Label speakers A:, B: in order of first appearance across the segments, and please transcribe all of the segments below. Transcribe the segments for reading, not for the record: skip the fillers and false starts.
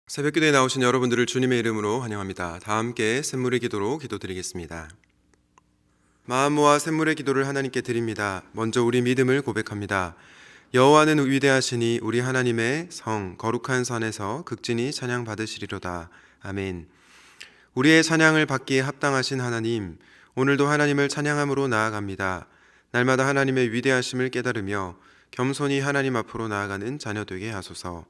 A: 새벽기도에 나오신 여러분들을 주님의 이름으로 환영합니다. 다 함께 샘물의 기도로 기도드리겠습니다. 마음 모아 샘물의 기도를 하나님께 드립니다. 먼저 우리 믿음을 고백합니다. 여호와는 위대하시니 우리 하나님의 성 거룩한 산에서 극진히 찬양 받으시리로다. 아멘. 우리의 찬양을 받기에 합당하신 하나님, 오늘도 하나님을 찬양함으로 나아갑니다. 날마다 하나님의 위대하심을 깨달으며 겸손히 하나님 앞으로 나아가는 자녀 되게 하소서.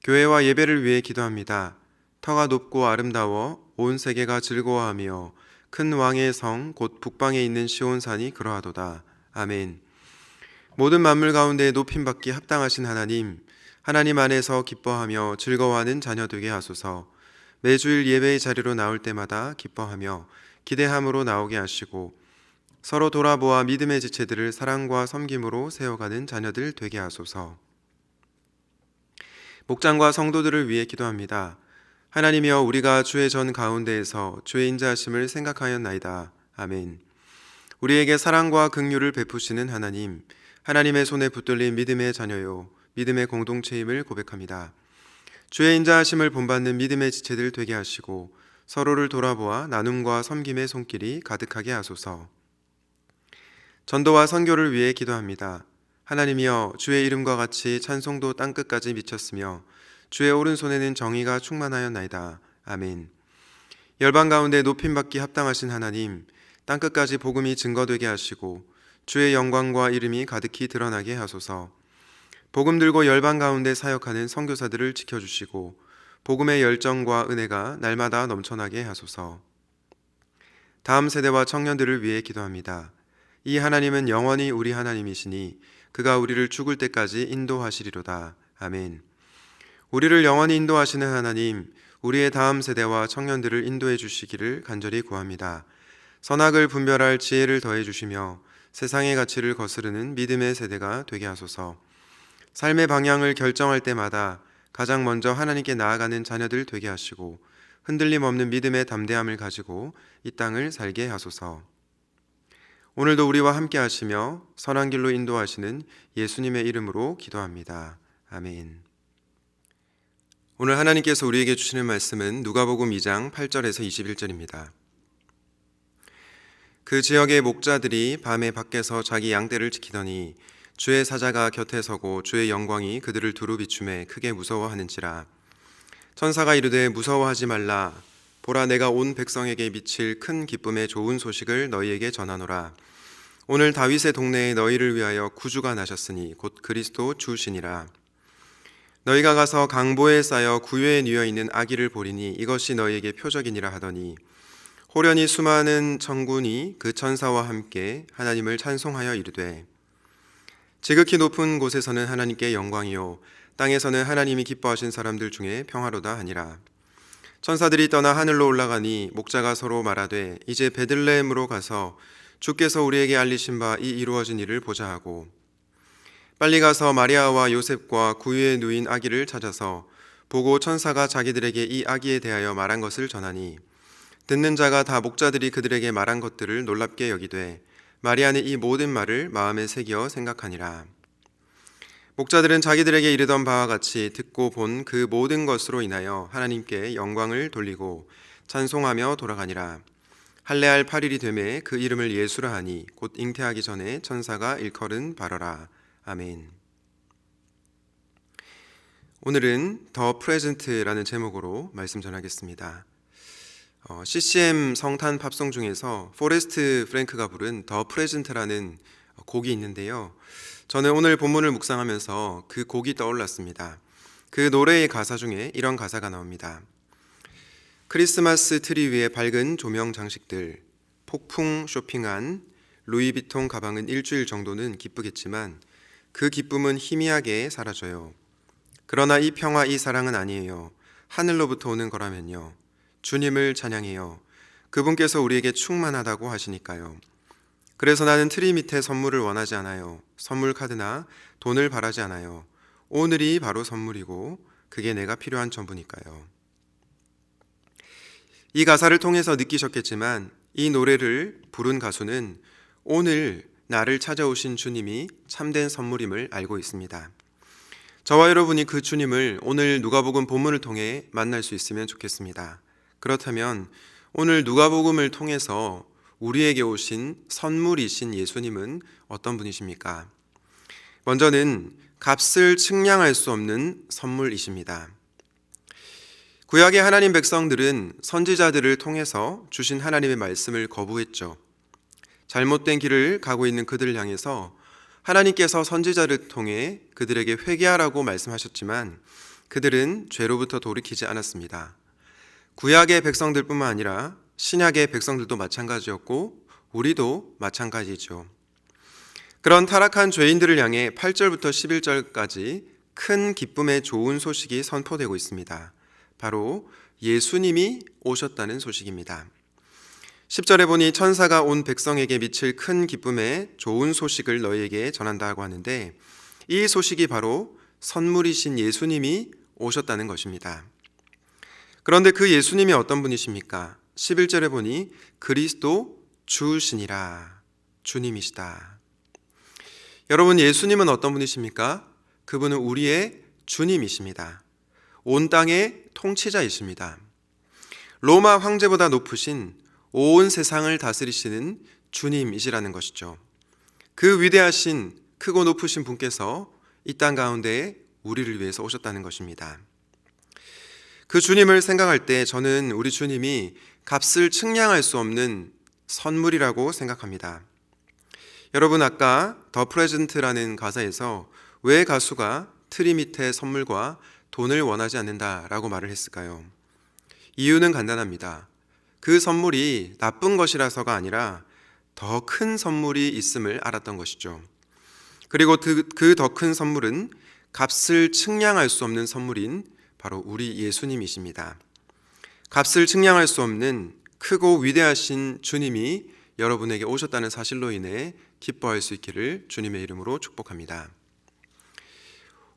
A: 교회와 예배를 위해 기도합니다. 터가 높고 아름다워 온 세계가 즐거워하며 큰 왕의 성 곧 북방에 있는 시온산이 그러하도다. 아멘. 모든 만물 가운데 높임받기 합당하신 하나님, 하나님 안에서 기뻐하며 즐거워하는 자녀 되게 하소서. 매주일 예배의 자리로 나올 때마다 기뻐하며 기대함으로 나오게 하시고 서로 돌아보아 믿음의 지체들을 사랑과 섬김으로 세워가는 자녀들 되게 하소서. 목장과 성도들을 위해 기도합니다. 하나님이여, 우리가 주의 전 가운데에서 주의 인자하심을 생각하였나이다. 아멘. 우리에게 사랑과 긍휼을 베푸시는 하나님, 하나님의 손에 붙들린 믿음의 자녀요, 믿음의 공동체임을 고백합니다. 주의 인자하심을 본받는 믿음의 지체들 되게 하시고 서로를 돌아보아 나눔과 섬김의 손길이 가득하게 하소서. 전도와 선교를 위해 기도합니다. 하나님이여, 주의 이름과 같이 찬송도 땅끝까지 미쳤으며 주의 오른손에는 정의가 충만하였나이다. 아멘. 열방 가운데 높임받기 합당하신 하나님, 땅끝까지 복음이 증거되게 하시고 주의 영광과 이름이 가득히 드러나게 하소서. 복음 들고 열방 가운데 사역하는 선교사들을 지켜주시고 복음의 열정과 은혜가 날마다 넘쳐나게 하소서. 다음 세대와 청년들을 위해 기도합니다. 이 하나님은 영원히 우리 하나님이시니 그가 우리를 죽을 때까지 인도하시리로다. 아멘. 우리를 영원히 인도하시는 하나님, 우리의 다음 세대와 청년들을 인도해 주시기를 간절히 구합니다. 선악을 분별할 지혜를 더해 주시며 세상의 가치를 거스르는 믿음의 세대가 되게 하소서. 삶의 방향을 결정할 때마다 가장 먼저 하나님께 나아가는 자녀들 되게 하시고 흔들림 없는 믿음의 담대함을 가지고 이 땅을 살게 하소서. 오늘도 우리와 함께 하시며 선한 길로 인도하시는 예수님의 이름으로 기도합니다. 아멘. 오늘 하나님께서 우리에게 주시는 말씀은 누가복음 2장 8절에서 21절입니다. 그 지역의 목자들이 밤에 밖에서 자기 양떼를 지키더니 주의 사자가 곁에 서고 주의 영광이 그들을 두루 비추매 크게 무서워하는지라. 천사가 이르되 무서워하지 말라. 보라, 내가 온 백성에게 미칠 큰 기쁨의 좋은 소식을 너희에게 전하노라. 오늘 다윗의 동네에 너희를 위하여 구주가 나셨으니 곧 그리스도 주시니라. 너희가 가서 강보에 쌓여 구유에 뉘어 있는 아기를 보리니 이것이 너희에게 표적이니라 하더니 호련히 수많은 천군이 그 천사와 함께 하나님을 찬송하여 이르되 지극히 높은 곳에서는 하나님께 영광이요 땅에서는 하나님이 기뻐하신 사람들 중에 평화로다 하니라. 천사들이 떠나 하늘로 올라가니 목자가 서로 말하되 이제 베들레헴으로 가서 주께서 우리에게 알리신 바 이 이루어진 일을 보자 하고 빨리 가서 마리아와 요셉과 구유에 누인 아기를 찾아서 보고 천사가 자기들에게 이 아기에 대하여 말한 것을 전하니 듣는 자가 다 목자들이 그들에게 말한 것들을 놀랍게 여기되 마리아는 이 모든 말을 마음에 새겨 생각하니라. 목자들은 자기들에게 이르던 바와 같이 듣고 본 그 모든 것으로 인하여 하나님께 영광을 돌리고 찬송하며 돌아가니라. 할례할 8일이 되매 그 이름을 예수라 하니 곧 잉태하기 전에 천사가 일컬은 바라라. 아멘. 오늘은 더 프레젠트라는 제목으로 말씀 전하겠습니다. CCM 성탄 팝송 중에서 포레스트 프랭크가 부른 더 프레젠트라는 곡이 있는데요. 저는 오늘 본문을 묵상하면서 그 곡이 떠올랐습니다. 그 노래의 가사 중에 이런 가사가 나옵니다. 크리스마스 트리 위에 밝은 조명 장식들, 폭풍 쇼핑한 루이비통 가방은 일주일 정도는 기쁘겠지만 그 기쁨은 희미하게 사라져요. 그러나 이 평화, 이 사랑은 아니에요. 하늘로부터 오는 거라면요. 주님을 찬양해요. 그분께서 우리에게 충만하다고 하시니까요. 그래서 나는 트리 밑에 선물을 원하지 않아요. 선물 카드나 돈을 바라지 않아요. 오늘이 바로 선물이고 그게 내가 필요한 전부니까요. 이 가사를 통해서 느끼셨겠지만 이 노래를 부른 가수는 오늘 나를 찾아오신 주님이 참된 선물임을 알고 있습니다. 저와 여러분이 그 주님을 오늘 누가복음 본문을 통해 만날 수 있으면 좋겠습니다. 그렇다면 오늘 누가복음을 통해서 우리에게 오신 선물이신 예수님은 어떤 분이십니까? 먼저는 값을 측량할 수 없는 선물이십니다. 구약의 하나님 백성들은 선지자들을 통해서 주신 하나님의 말씀을 거부했죠. 잘못된 길을 가고 있는 그들을 향해서 하나님께서 선지자를 통해 그들에게 회개하라고 말씀하셨지만 그들은 죄로부터 돌이키지 않았습니다. 구약의 백성들뿐만 아니라 신약의 백성들도 마찬가지였고 우리도 마찬가지죠. 그런 타락한 죄인들을 향해 8절부터 11절까지 큰 기쁨의 좋은 소식이 선포되고 있습니다. 바로 예수님이 오셨다는 소식입니다. 10절에 보니 천사가 온 백성에게 미칠 큰 기쁨의 좋은 소식을 너희에게 전한다고 하는데 이 소식이 바로 선물이신 예수님이 오셨다는 것입니다. 그런데 그 예수님이 어떤 분이십니까? 11절에 보니 그리스도 주시니라, 주님이시다. 여러분, 예수님은 어떤 분이십니까? 그분은 우리의 주님이십니다. 온 땅의 통치자이십니다. 로마 황제보다 높으신 온 세상을 다스리시는 주님이시라는 것이죠. 그 위대하신 크고 높으신 분께서 이 땅 가운데 우리를 위해서 오셨다는 것입니다. 그 주님을 생각할 때 저는 우리 주님이 값을 측량할 수 없는 선물이라고 생각합니다. 여러분, 아까 더 프레젠트라는 가사에서 왜 가수가 트리 밑에 선물과 돈을 원하지 않는다라고 말을 했을까요? 이유는 간단합니다. 그 선물이 나쁜 것이라서가 아니라 더 큰 선물이 있음을 알았던 것이죠. 그리고 그 더 큰 선물은 값을 측량할 수 없는 선물인 바로 우리 예수님이십니다. 값을 측량할 수 없는 크고 위대하신 주님이 여러분에게 오셨다는 사실로 인해 기뻐할 수 있기를 주님의 이름으로 축복합니다.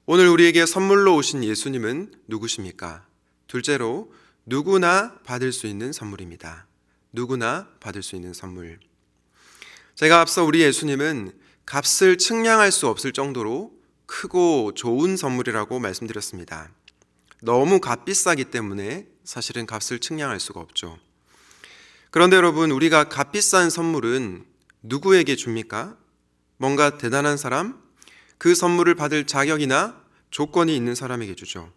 A: 오늘 우리에게 선물로 오신 예수님은 누구십니까? 둘째로 누구나 받을 수 있는 선물입니다. 누구나 받을 수 있는 선물. 제가 앞서 우리 예수님은 값을 측량할 수 없을 정도로 크고 좋은 선물이라고 말씀드렸습니다. 너무 값비싸기 때문에 사실은 값을 측량할 수가 없죠. 그런데 여러분, 우리가 값비싼 선물은 누구에게 줍니까? 뭔가 대단한 사람? 그 선물을 받을 자격이나 조건이 있는 사람에게 주죠.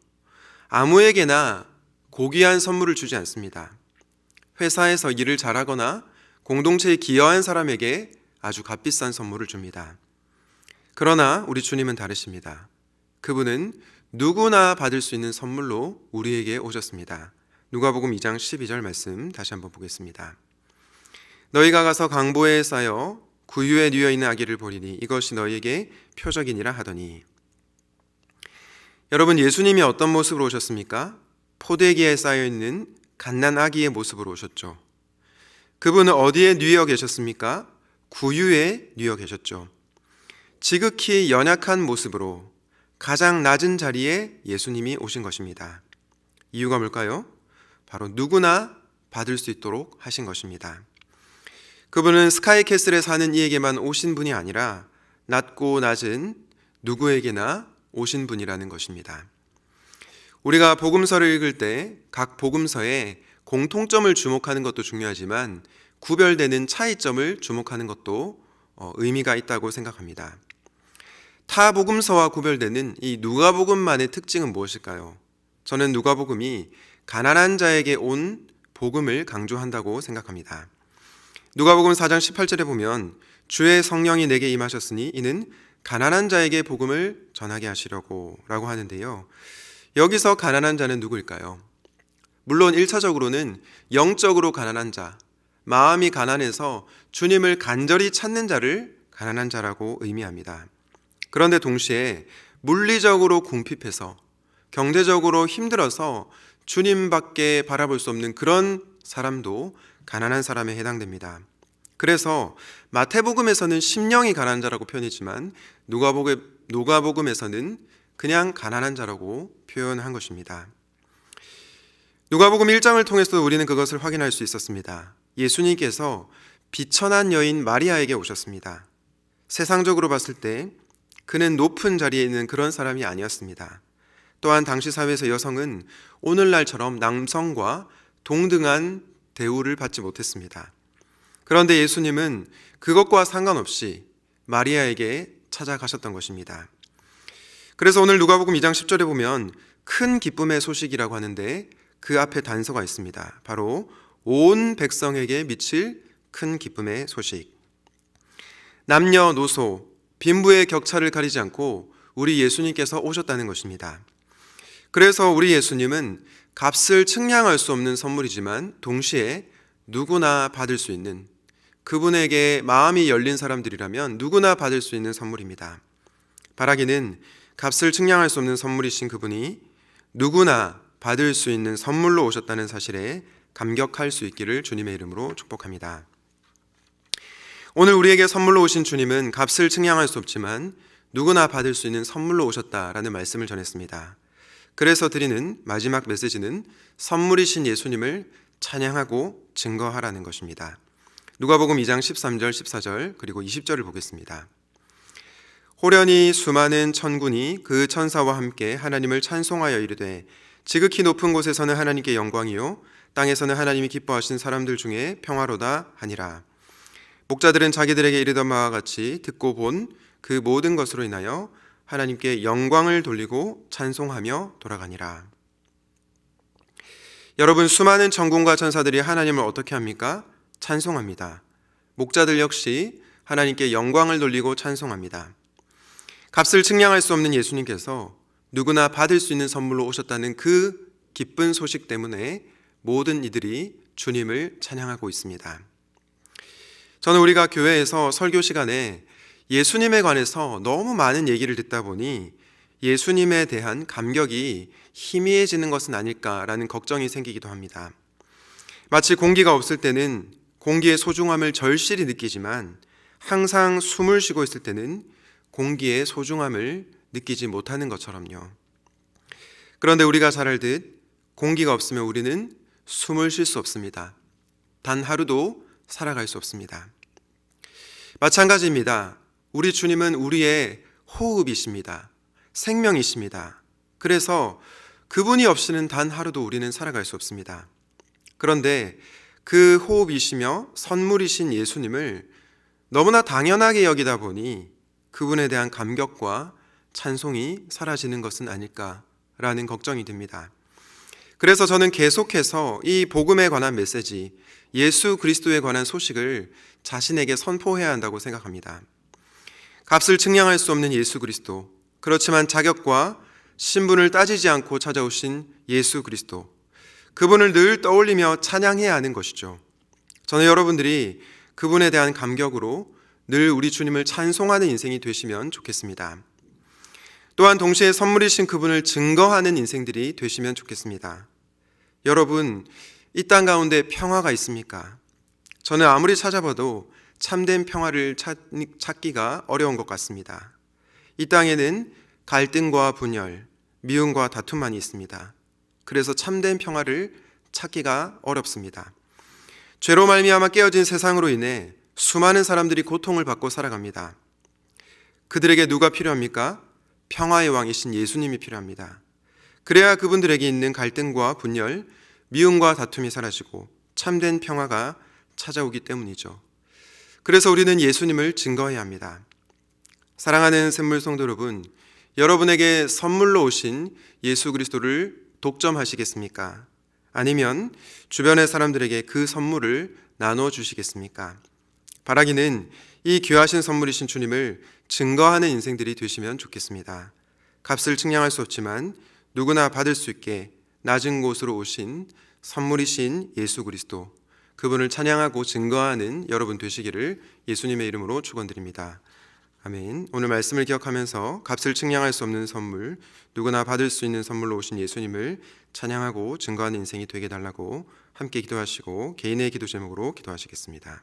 A: 아무에게나 고귀한 선물을 주지 않습니다. 회사에서 일을 잘하거나 공동체에 기여한 사람에게 아주 값비싼 선물을 줍니다. 그러나 우리 주님은 다르십니다. 그분은 누구나 받을 수 있는 선물로 우리에게 오셨습니다. 누가복음 2장 12절 말씀 다시 한번 보겠습니다. 너희가 가서 강보에 쌓여 구유에 뉘어 있는 아기를 보리니 이것이 너희에게 표적이니라 하더니. 여러분, 예수님이 어떤 모습으로 오셨습니까? 포대기에 쌓여있는 갓난 아기의 모습으로 오셨죠. 그분은 어디에 뉘어 계셨습니까? 구유에 뉘어 계셨죠. 지극히 연약한 모습으로 가장 낮은 자리에 예수님이 오신 것입니다. 이유가 뭘까요? 바로 누구나 받을 수 있도록 하신 것입니다. 그분은 스카이캐슬에 사는 이에게만 오신 분이 아니라 낮고 낮은 누구에게나 오신 분이라는 것입니다. 우리가 복음서를 읽을 때 각 복음서에 공통점을 주목하는 것도 중요하지만 구별되는 차이점을 주목하는 것도 의미가 있다고 생각합니다. 타 복음서와 구별되는 이 누가복음만의 특징은 무엇일까요? 저는 누가복음이 가난한 자에게 온 복음을 강조한다고 생각합니다. 누가복음 4장 18절에 보면 주의 성령이 내게 임하셨으니 이는 가난한 자에게 복음을 전하게 하시려고 라고 하는데요. 여기서 가난한 자는 누구일까요? 물론 1차적으로는 영적으로 가난한 자, 마음이 가난해서 주님을 간절히 찾는 자를 가난한 자라고 의미합니다. 그런데 동시에 물리적으로 궁핍해서 경제적으로 힘들어서 주님밖에 바라볼 수 없는 그런 사람도 가난한 사람에 해당됩니다. 그래서 마태복음에서는 심령이 가난한 자라고 표현했지만 누가복음에서는 그냥 가난한 자라고 표현한 것입니다. 누가복음 1장을 통해서 우리는 그것을 확인할 수 있었습니다. 예수님께서 비천한 여인 마리아에게 오셨습니다. 세상적으로 봤을 때 그는 높은 자리에 있는 그런 사람이 아니었습니다. 또한 당시 사회에서 여성은 오늘날처럼 남성과 동등한 대우를 받지 못했습니다. 그런데 예수님은 그것과 상관없이 마리아에게 찾아가셨던 것입니다. 그래서 오늘 누가복음 2장 10절에 보면 큰 기쁨의 소식이라고 하는데 그 앞에 단서가 있습니다. 바로 온 백성에게 미칠 큰 기쁨의 소식. 남녀노소, 빈부의 격차를 가리지 않고 우리 예수님께서 오셨다는 것입니다. 그래서 우리 예수님은 값을 측량할 수 없는 선물이지만 동시에 누구나 받을 수 있는, 그분에게 마음이 열린 사람들이라면 누구나 받을 수 있는 선물입니다. 바라기는 값을 측량할 수 없는 선물이신 그분이 누구나 받을 수 있는 선물로 오셨다는 사실에 감격할 수 있기를 주님의 이름으로 축복합니다. 오늘 우리에게 선물로 오신 주님은 값을 측량할 수 없지만 누구나 받을 수 있는 선물로 오셨다라는 말씀을 전했습니다. 그래서 드리는 마지막 메시지는 선물이신 예수님을 찬양하고 증거하라는 것입니다. 누가복음 2장 13절, 14절 그리고 20절을 보겠습니다. 호련히 수많은 천군이 그 천사와 함께 하나님을 찬송하여 이르되 지극히 높은 곳에서는 하나님께 영광이요 땅에서는 하나님이 기뻐하신 사람들 중에 평화로다 하니라. 목자들은 자기들에게 이르던 바와 같이 듣고 본 그 모든 것으로 인하여 하나님께 영광을 돌리고 찬송하며 돌아가니라. 여러분, 수많은 천군과 천사들이 하나님을 어떻게 합니까? 찬송합니다. 목자들 역시 하나님께 영광을 돌리고 찬송합니다. 값을 측량할 수 없는 예수님께서 누구나 받을 수 있는 선물로 오셨다는 그 기쁜 소식 때문에 모든 이들이 주님을 찬양하고 있습니다. 저는 우리가 교회에서 설교 시간에 예수님에 관해서 너무 많은 얘기를 듣다 보니 예수님에 대한 감격이 희미해지는 것은 아닐까라는 걱정이 생기기도 합니다. 마치 공기가 없을 때는 공기의 소중함을 절실히 느끼지만 항상 숨을 쉬고 있을 때는 공기의 소중함을 느끼지 못하는 것처럼요. 그런데 우리가 잘 알듯 공기가 없으면 우리는 숨을 쉴 수 없습니다. 단 하루도 살아갈 수 없습니다. 마찬가지입니다. 우리 주님은 우리의 호흡이십니다. 생명이십니다. 그래서 그분이 없이는 단 하루도 우리는 살아갈 수 없습니다. 그런데 그 호흡이시며 선물이신 예수님을 너무나 당연하게 여기다 보니 그분에 대한 감격과 찬송이 사라지는 것은 아닐까라는 걱정이 듭니다. 그래서 저는 계속해서 이 복음에 관한 메시지, 예수 그리스도에 관한 소식을 자신에게 선포해야 한다고 생각합니다. 값을 측량할 수 없는 예수 그리스도, 그렇지만 자격과 신분을 따지지 않고 찾아오신 예수 그리스도, 그분을 늘 떠올리며 찬양해야 하는 것이죠. 저는 여러분들이 그분에 대한 감격으로 늘 우리 주님을 찬송하는 인생이 되시면 좋겠습니다. 또한 동시에 선물이신 그분을 증거하는 인생들이 되시면 좋겠습니다. 여러분, 이 땅 가운데 평화가 있습니까? 저는 아무리 찾아봐도 참된 평화를 찾기가 어려운 것 같습니다. 이 땅에는 갈등과 분열, 미움과 다툼만이 있습니다. 그래서 참된 평화를 찾기가 어렵습니다. 죄로 말미암아 깨어진 세상으로 인해 수많은 사람들이 고통을 받고 살아갑니다. 그들에게 누가 필요합니까? 평화의 왕이신 예수님이 필요합니다. 그래야 그분들에게 있는 갈등과 분열, 미움과 다툼이 사라지고 참된 평화가 찾아오기 때문이죠. 그래서 우리는 예수님을 증거해야 합니다. 사랑하는 샘물 성도 여러분, 여러분에게 선물로 오신 예수 그리스도를 독점하시겠습니까? 아니면 주변의 사람들에게 그 선물을 나눠주시겠습니까? 바라기는 이 귀하신 선물이신 주님을 증거하는 인생들이 되시면 좋겠습니다. 값을 측량할 수 없지만 누구나 받을 수 있게 낮은 곳으로 오신 선물이신 예수 그리스도, 그분을 찬양하고 증거하는 여러분 되시기를 예수님의 이름으로 축원드립니다. 아멘. 오늘 말씀을 기억하면서 값을 측량할 수 없는 선물, 누구나 받을 수 있는 선물로 오신 예수님을 찬양하고 증거하는 인생이 되게 달라고 함께 기도하시고 개인의 기도 제목으로 기도하시겠습니다.